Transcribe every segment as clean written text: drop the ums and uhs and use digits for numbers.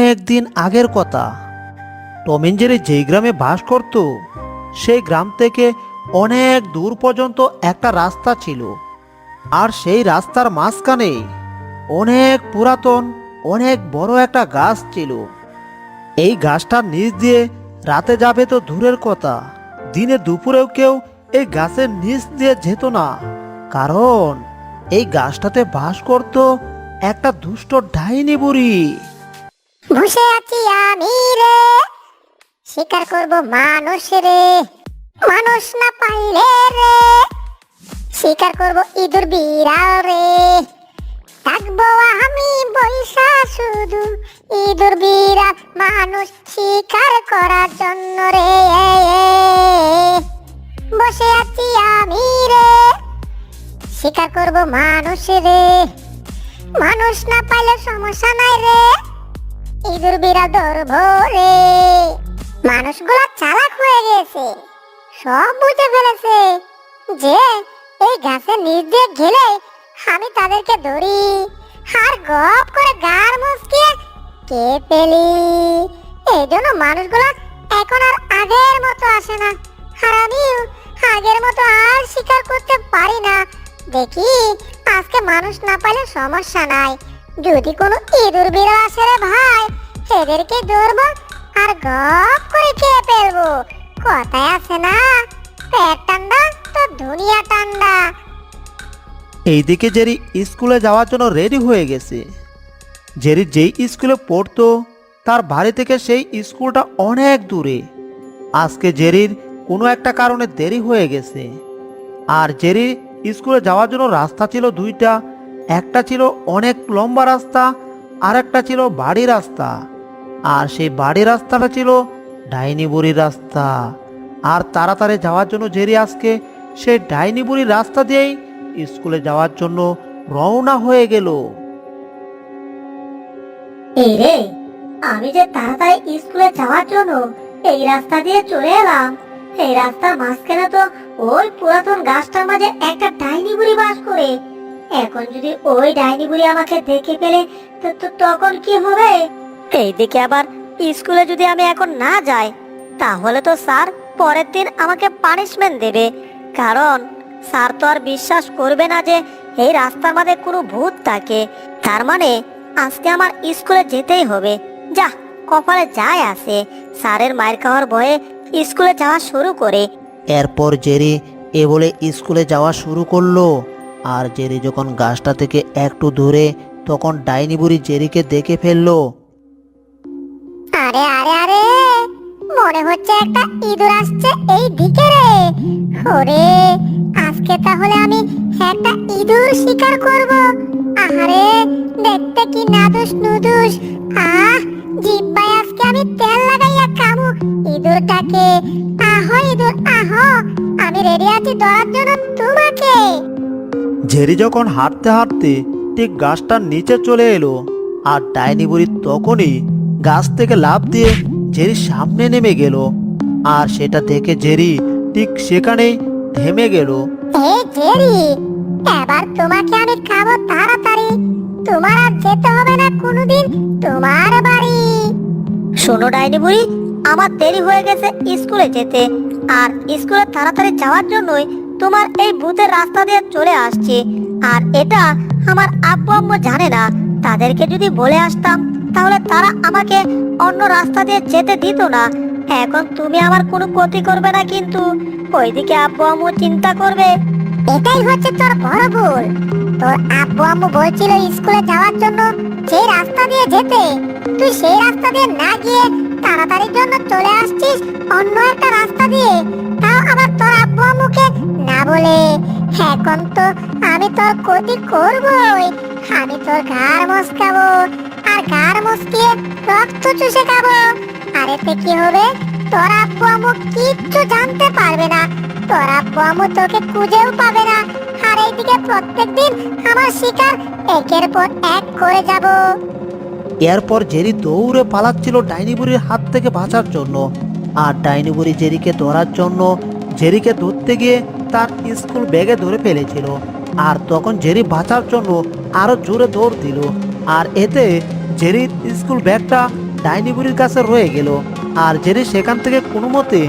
অনেক দিন আগের কথা। টম এন্ড জেরি যেই গ্রামে বাস করত, সেই গ্রাম থেকে অনেক দূর পর্যন্ত একটা রাস্তা ছিল। আর সেই রাস্তার মাঝখানে অনেক পুরাতন, অনেক বড় একটা গাছ ছিল। এই গাছটার নিচ দিয়ে রাতে যাবে তো দূরের কথা, দিনে দুপুরেও কেউ এই গাছের নিচ দিয়ে যেত না। কারণ এই গাছটাতে বাস করত একটা দুষ্ট ডাইনি বুড়ি। বসে আছি আমি রে, শিকার করব মানুষ রে, মানুষ না পাইলে রে শিকার করব ইঁদুর বিড়াল রে। থাকবো আমি বৈশা শুধু ইঁদুর বিড়াল মানুষ শিকার করার জন্য রে। বসে আছি আমি রে, শিকার করব মানুষ রে, মানুষ না পাইলে সমস্যা নাই রে, ইঁদুর বিড়াল ধরবো রে। মানুষগুলা চালাক হয়ে গেছে, সব বুঝে ফেলেছে যে এই গাছের নিচ দিয়ে গেলে আমি তাদেরকে ধরি আর গপ করে গার মুচকিয়ে কে পেলি। এই জন্য মানুষগুলা এখন আর আগের মতো আসে না, আর আমিও আগের মতো আর শিকার করতে পারি না। দেখি আজকে মানুষ না পাইলে সমস্যা নাই, যদি কোনো ইঁদুর বিড়াল আসে রে ভাই, এদেরকে ধরবো আর গপ করে খেয়ে ফেলবো। কথায় আছে না, পেট ঠান্ডা তো দুনিয়া ঠান্ডা। এইদিকে জেরি স্কুলে যাওয়ার জন্য রেডি হয়ে গেছে। জেরি যেই স্কুলে পড়তো তার বাড়ি থেকে সেই স্কুলটা অনেক দূরে। আজকে জেরির কোনো একটা কারণে দেরি হয়ে গেছে। আর জেরির স্কুলে যাওয়ার জন্য রাস্তা ছিল দুইটা, একটা ছিল অনেক লম্বা রাস্তা, আর একটা ছিল বাড়ি রাস্তা। আর সেই বাড়ি রাস্তাটা ছিল ডাইনি বুড়ির রাস্তা। আর তাড়াতাড়ি যাওয়ার জন্য জেরি আজকে সেই ডাইনি বুড়ির রাস্তা দিয়েই স্কুলে যাওয়ার জন্য রওনা হয়ে গেল। এই রে, আমি যে তাড়াতাড়ি স্কুলে যাওয়ার জন্য এই রাস্তা দিয়ে চলে এলাম, এই রাস্তার মাঝখানে তো ওই পুরাতন গাছটার মাঝে একটা ডাইনি বুড়ি বাস করে। এখন যদি ওই ডাইনি বুড়ি আমাকে দেখে ফেলে তখন কি হবে? এইদিকে আবার স্কুলে যদি আমি এখন না যাই, তাহলে তো স্যার পরের দিন আমাকে পানিশমেন্ট দেবে। কারণ স্যার তো আর বিশ্বাস করবে না যে এই রাস্তার মাঝে কোনো ভূত থাকে। তার মানে আজকে আমার স্কুলে যেতেই হবে। যা, কপালে যায় আসে, স্যারের মায়ের খাওয়ার ভয়ে স্কুলে যাওয়া শুরু করে। এরপর জেরি এ বলে স্কুলে যাওয়া শুরু করলো। আর জেরি যখন গাছটা থেকে একটু দূরে, তখন ডাইনি বুড়ি জেরিকে দেখে ফেললো। আরে আরে আরে, মনে হচ্ছে একটা ইঁদুর আসছে এই দিকে রে। ওরে, আজকে তাহলে আমি একটা ইঁদুর শিকার করব। আহারে, দেখতে কি নাদুস নুদুস। জিহ্বায় আজকে আমি তেল লাগাইয়া খামু ইঁদুরটাকে। আহো ইঁদুর আহো, আমি রেডি আছি ধরার জন্য তোমাকে। জেরি যখন হাঁটতে হাঁটতে ঠিক গাছটার নিচে চলে এলো, আর ডাইনি বুড়ি তখনই গাছ থেকে লাফ দিয়ে জেরির সামনে নেমে গেল। আর সেটা দেখে জেরি ঠিক সেখানেই থেমে গেল। এই জেরি, এবার তোমাকে আমি খাবো তাড়াতাড়ি। তোমার আর যেতে হবে না কোনোদিন তোমার বাড়ি। শোনো ডাইনি বুড়ি, আমার দেরি হয়ে গেছে স্কুলে যেতে, আর স্কুলে তাড়াতাড়ি যাওয়ার জন্যই তোমার এই ভূতের রাস্তা দিয়ে চলে আসছি। আর এটা আমার আব্বু আম্মু জানে না। তাদেরকে যদি বলে আসতাম তাহলে তারা আমাকে অন্য রাস্তা দিয়ে যেতে দিত না। এখন তুমি আমার কোনো ক্ষতি করবে না, কিন্তু ওইদিকে আব্বু আম্মু চিন্তা করবে। এটাই হচ্ছে তোর বড় ভুল। তোর আব্বু আম্মু বলছিল স্কুলে যাওয়ার জন্য যে রাস্তা দিয়ে যেতে, তুই সেই রাস্তা দিয়ে না গিয়ে তাড়াতাড়ির জন্য চলে আসছিস অন্য একটা রাস্তা দিয়ে, তাও আবার তোর আব্বু আম্মুকে না বলে। এখন তো আমি তোর ক্ষতি করবই। আমি তোর ঘাড় মচকাবো, আর ঘাড় মচকিয়ে রক্ত চুষে খাবো। আর এতে কি হবে? তোর আব্বু আম্মু কিচ্ছু জানতে পারবে না, তোর আব্বু আম্মু তোকে খুঁজেও পাবে না। আর এইদিকে প্রত্যেকদিন আমার শিকার একের পর এক করে যাব। এরপর জেরি দৌড়ে পালাচ্ছিল ডাইনি বুড়ির হাত থেকে বাঁচার জন্য। আর ডাইনি বুড়ি জেরিকে ধরার জন্য জেরিকে ধরতে গিয়ে তার স্কুল ব্যাগে ধরে ফেলেছিল। আর তখন জেরি বাঁচার জন্য আরো জোরে দৌড় দিল। আর এতে জেরির স্কুল ব্যাগটা ডাইনি বুড়ির কাছে রয়ে গেল। আর জেরি সেখান থেকে কোনো মতে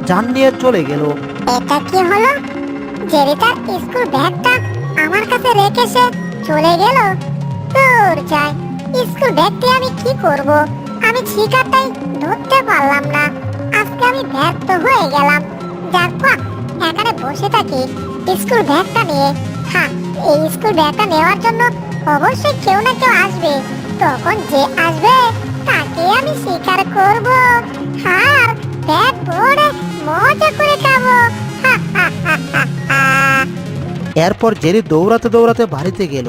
জান নিয়ে চলে গেল। এটা কি হলো? জেরি তার স্কুল ব্যাগটা আমার কাছে রেখে সে চলে গেল। দূর যাই, স্কুল ব্যাগটি আমি কি করব? আমি শিকারটাই ধরতে পারলাম না। আজকে আমি ব্যর্থ হয়ে গেলাম। যাক বাহ, এখানে বসে থাকি স্কুল ব্যাগটা নিয়ে। হ্যাঁ, এই স্কুল ব্যাগটা নেওয়ার জন্য অবশ্যই কেউ না কেউ আসবে। তখন যে আসবে তাকে আমি শিকার করব। আর ব্যাগ ভরে মজা করে খাবো। হা হা হা হা হা। এরপর জেরি দৌড়াতে দৌড়াতে বাড়িতে গেল।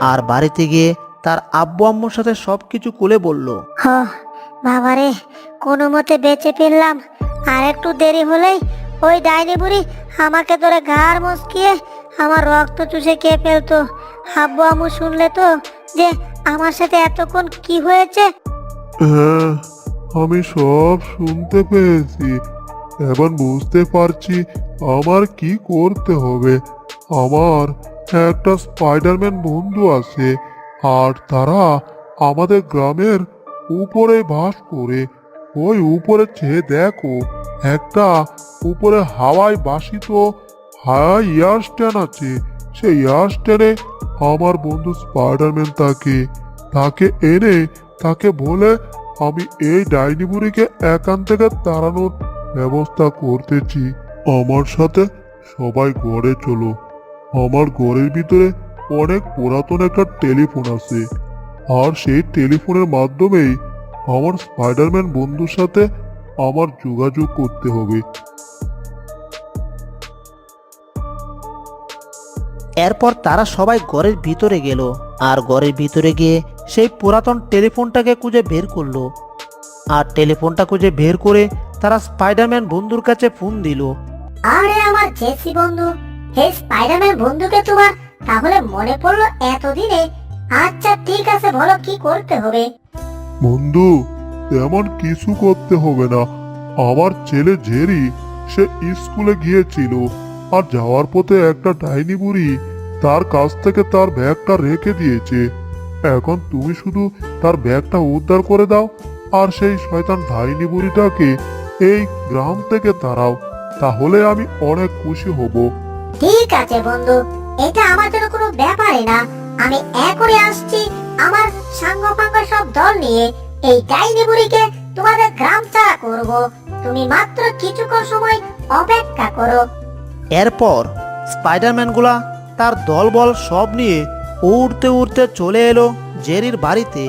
আর বাড়িতে গিয়ে তার আব্বু আম্মুর সাথে সবকিছু খুলে বলল। বাবারে, কোনো মতে বেঁচে ফিরলাম। আর একটু দেরি হলেই ওই ডাইনি বুড়ি আমাকে ধরে ঘাড় মচকিয়ে আমার রক্ত চুষে খেয়ে ফেলতো। আব্বু আম্মু শুনলে তো যে আমার সাথে এতক্ষণ কি হয়েছে। হ্যাঁ, আমি সব শুনতে পেয়েছি। এখন বুঝতে পারছি আমার কি করতে হবে। আমার একটা স্পাইডারম্যান বন্ধু আছে, আর তারা আমাদের গ্রামের উপরে বাস করে। ওই উপরে চেয়ে দেখো, একটা উপরে হাওয়ায় বাসিত হাই এয়ার স্ট্যান্ড আছে। সেই এয়ার স্ট্যান্ডে আমার বন্ধু স্পাইডারম্যান তাকে এনে তাকে বলে আমি এই ডাইনি বুড়িকে এখান থেকে তাড়ানোর ব্যবস্থা করতেছি। আমার সাথে সবাই ঘরে চলো। আমার ঘরের ভিতরে অনেক পুরাতন একটা টেলিফোন আছে, আর সেই টেলিফোনের মাধ্যমেই আমার স্পাইডারম্যান বন্ধুর সাথে আমার যোগাযোগ করতে হবে। এরপর তারা সবাই ঘরের ভিতরে গেল। আর ঘরের ভিতরে গিয়ে সেই পুরাতন টেলিফোনটাকে খুঁজে বের করলো। আর টেলিফোনটা খুঁজে বের করে তারা স্পাইডারম্যান বন্ধুর কাছে ফোন দিল। আরে আমার জেসি বন্ধু, হে স্পাইডারম্যান বন্ধুকে তোমার তাহলে মনে পড়লো এতদিনে। আচ্ছা ঠিক আছে, বলো কি করতে হবে। বন্ধু, তেমন কিছু করতে হবে না। আমার ছেলে জেরি সে স্কুলে গিয়েছিল, আর যাওয়ার পথে একটা ডাইনি বুড়ি তার কাছ থেকে তার ব্যাগটা রেখে দিয়েছে। এখন তুমি শুধু তার ব্যাগটা উদ্ধার করে দাও, আর সেই শয়তান ডাইনি বুড়িটাকে এই গ্রাম থেকে তাড়াও। তাহলে আমি অনেক খুশি হব। ঠিক আছে বন্ধু, এটা আমার জন্য কোনো ব্যাপারই না। আমি এখনই আসছি আমার সাঙ্গ পাঙ্গ সব দল নিয়ে। এই ডাইনি বুড়িকে তোমাদের গ্রাম ছাড়া করব। তুমি মাত্র কিছুক্ষণ সময় অপেক্ষা করো। এরপর স্পাইডারম্যানগুলা তার দলবল সব নিয়ে উড়তে উড়তে চলে এলো জেরির বাড়িতে।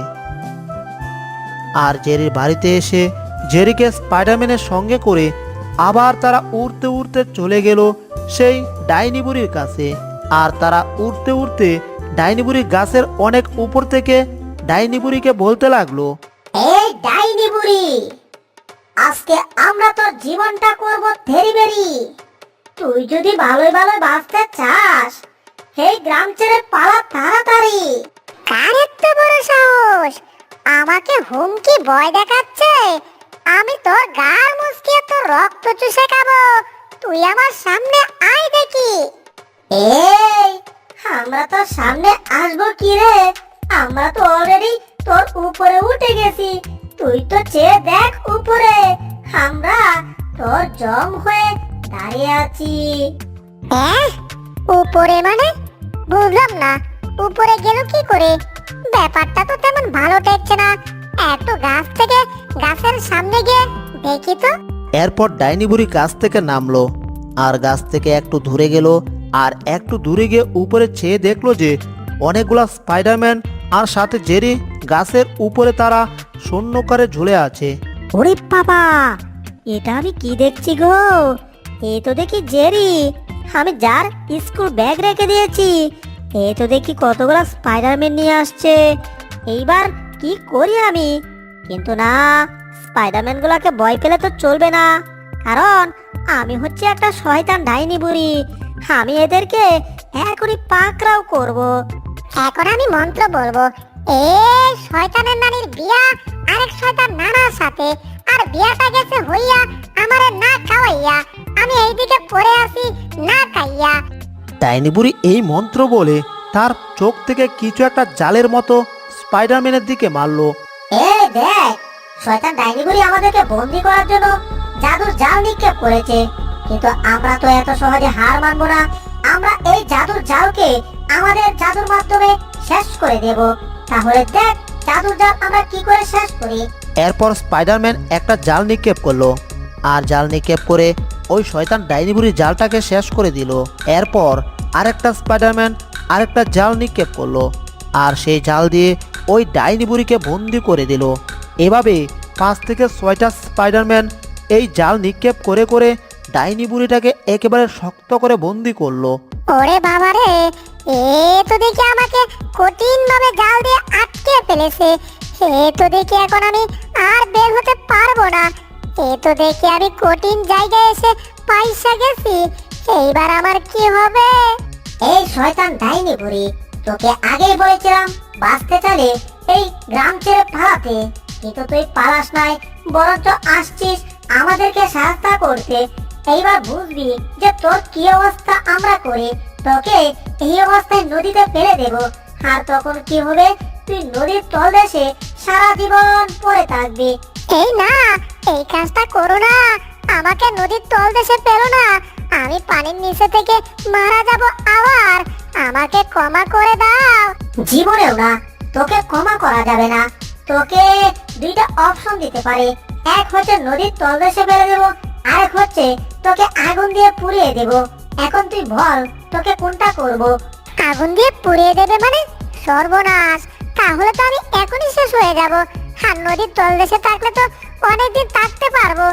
আর জেরির বাড়িতে এসে জেরিকে স্পাইডারম্যানের সঙ্গে করে আবার তারা উড়তে উড়তে চলে গেল সেই ডাইনি বুড়ির কাছে। আর তারা উড়তে উড়তে ডাইনি বুড়ির গাছের অনেক উপর থেকে ডাইনি বুড়িকে বলতে লাগলো। এই ডাইনি বুড়ি, আজকে আমরা তোর জীবনটা করব থেরিবেরি। তুই যদি ভালোই ভালোই বাঁচতে চাস, এই গ্রাম ছেড়ে পালা তাড়াতাড়ি। কার এত বড় সাহস আমাকে হুমকি ভয় দেখাচ্ছে? আমি তোর গাল মুচকিয়ে তোর রক্ত চুষে খাবো। তুই আমার সামনে আয় দেখি। এই, আমরা তোর সামনে আসবো কি রে? আমরা তো অলরেডি তোর উপরে উঠে গেছি। তুই তো চেয়ে দেখ উপরে, আমরা তোর জম হয়ে দাঁড়িয়ে আছি। হ্যাঁ, উপরে মানে বুঝলাম না। উপরে গেল কি করে? ব্যাপারটা তো তেমন ভালো ঠেকছে না। এত গাছ থেকে গাছের সামনে গিয়ে দেখি তো। এরপর ডাইনি বুড়ি গাছ থেকে নামলো। আর গাছ থেকে একটু দূরে গেল। আর একটু দূরে গিয়ে উপরে চেয়ে দেখলো যে অনেকগুলা স্পাইডারম্যান আর সাথে জেরি গাছের উপরে তারা শূন্যকারে ঝুলে আছে। ওরে বাবা, এটা আমি কি দেখছি গো? এই তো দেখি জেরি, আমি যার স্কুল ব্যাগ রেখে দিয়েছি। এই তো দেখি কতগুলো স্পাইডারম্যান নিয়ে আসছে। এইবার কি করি আমি? কিন্তু না, স্পাইডারম্যান গুলাকে ভয় পেলে তো চলবে না, কারণ আমি হচ্ছে একটা শয়তান ডাইনি বুড়ি। আমি এদেরকে এখনই পাকড়াও করব। এখন আমি মন্ত্র বলবো। এই শয়তানের নানির বিয়া আরেক শয়তান নানার সাথে, আর বিয়াটা গেছে হইয়া আমারে না খাওয়াইয়া। আমি এইদিকে পড়ে আছি না খাইয়া। ডাইনি বুড়ি এই মন্ত্র বলে তার চোখ থেকে কিছু একটা জালের মতো স্পাইডারম্যানের দিকে মারলো। এই দেখ, শয়তান ডাইনি বুড়ি আমাদেরকে বন্দি করার জন্য জাদুর জাল নিক্ষেপ করেছে, কিন্তু আমরা তো এত সহজে হার মানবো না। আমরা এই জাদুর জালকে আমাদের জাদুর মাধ্যমে শেষ করে দেব। তাহলে দেখ জাদুর জাল আমরা কি করে শেষ করি। এরপর স্পাইডারম্যান একটা জাল নিক্ষেপ করলো, আর জাল নিক্ষেপ করে ওই শয়তান ডাইনি বুড়ির জালটাকে শেষ করে দিল। এরপর আরেকটা স্পাইডারম্যান আরেকটা জাল নিক্ষেপ করলো, আর সেই জাল দিয়ে ওই ডাইনি বুড়িকে বন্দি করে দিল। এভাবে 5 থেকে 6টা স্পাইডারম্যান এই জাল নিক্ষেপ করে করে ডাইনি বুড়িটাকে একেবারে শক্ত করে বন্দি করলো। ওরে বাবা রে, এ তো দেখি আমাকে কঠিন ভাবে জাল দিয়ে আটকে ফেলেছে। এ তো দেখি এখন আমি আর বের হতে পারবো না। এ তো দেখি আমি কঠিন জায়গায় এসে পাইসা গেছি। এইবার আমার কি হবে? এই শয়তান ডাইনি বুড়ি, তোকে আগেই বলেছিলাম বাঁচতে চাইলে এই গ্রাম ছেড়ে পালাতে, কিন্তু তুই পালাস নাই, বরঞ্চ আসছিস আমাদেরকে সাহায্য করতে। এইবার বুঝবি যে তোর কি অবস্থা আমরা করি। তোকে এই অবস্থায় নদীতে ফেলে দেব, আর তখন কি হবে, তুই নদীর তলদেশে সারা জীবন পড়ে থাকবি। এই না, এই কাজটা করো না। আমাকে নদীর তলদেশে ফেলো না। আমি পানির নিচে থেকে মারা যাব আবার। আমাকে ক্ষমা করে দাও। জীবনেও না, তোকে ক্ষমা করা যাবে না। তোকে দুইটা অপশন দিতে পারে, এক হচ্ছে নদীর তলদেশে ফেলে দেব, আরেক হচ্ছে তোকে আগুন দিয়ে পুড়িয়ে দেব। এখন তুই বল তোকে কোনটা করব। আগুন দিয়ে পুড়িয়ে দেবে মানে? সর্বনাশ, তাহলে তো আমি এখনই শেষ হয়ে যাব। আর নদীর তলদেশে থাকলে তো অনেকদিন থাকতে পারবো।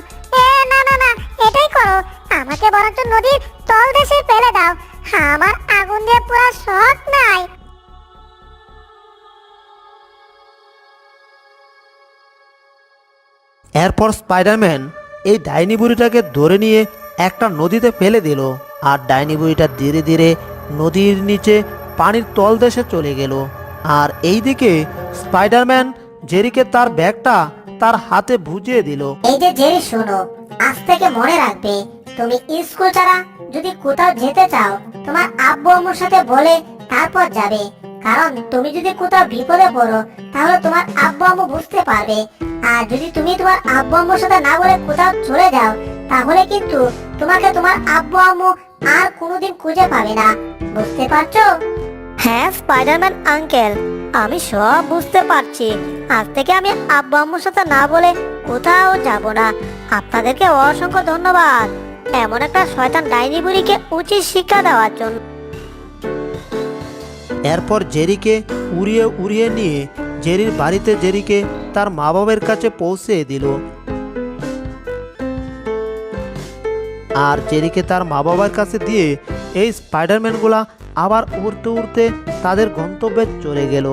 না না না, এটাই করো। আমাকে বরঞ্চ নদীর তলদেশে ফেলে দাও। আমার আগুন দিয়ে পুরো শখ নাই। এরপর স্পাইডারম্যান এই ডাইনি বুড়িটাকে ধরে নিয়ে একটা নদীতে ফেলে দিল, আর ডাইনি বুড়িটা ধীরে ধীরে নদীর নিচে পানির তলদেশে চলে গেল। আর এইদিকে স্পাইডারম্যান জেরিকে তার ব্যাগটা তার হাতে বুঝিয়ে দিল। এই যে জেরি, শোনো, আজ থেকে মনে রাখবে, তুমি স্কুল ছাড়া যদি কোথাও যেতে চাও তোমার আব্বু আম্মুর সাথে বলে তারপর যাবে। কারণ তুমি যদি কোথাও বিপদে পড়ো তাহলে তোমার আব্বু আম্মু বুঝতে পারবে। আর যদি তুমি তোমার আব্বু আম্মুর সাথে না বলে কোথাও চলে যাও তাহলে কিন্তু তোমাকে তোমার আব্বু আম্মু আর কোনোদিন খুঁজে পাবে না। বুঝতে পারছো? হ্যাঁ স্পাইডারম্যান আঙ্কেল, আমি সব বুঝতে পারছি। আজ থেকে আমি আব্বু আম্মুর সাথে না বলে কোথাও যাব না। আপনাদেরকে অসংখ্য ধন্যবাদ এমন একটা শয়তান ডাইনি বুড়িকে উচিত শিক্ষা দেওয়ার জন্য। এরপর জেরিকে উড়িয়ে উড়িয়ে নিয়ে জেরির বাড়িতে জেরিকে তার মা বাবার কাছে পৌঁছে দিল। আর জেরিকে তার মা বাবার কাছে দিয়ে এই স্পাইডারম্যানগুলা আবার উড়তে উড়তে তাদের গন্তব্যে চলে গেল।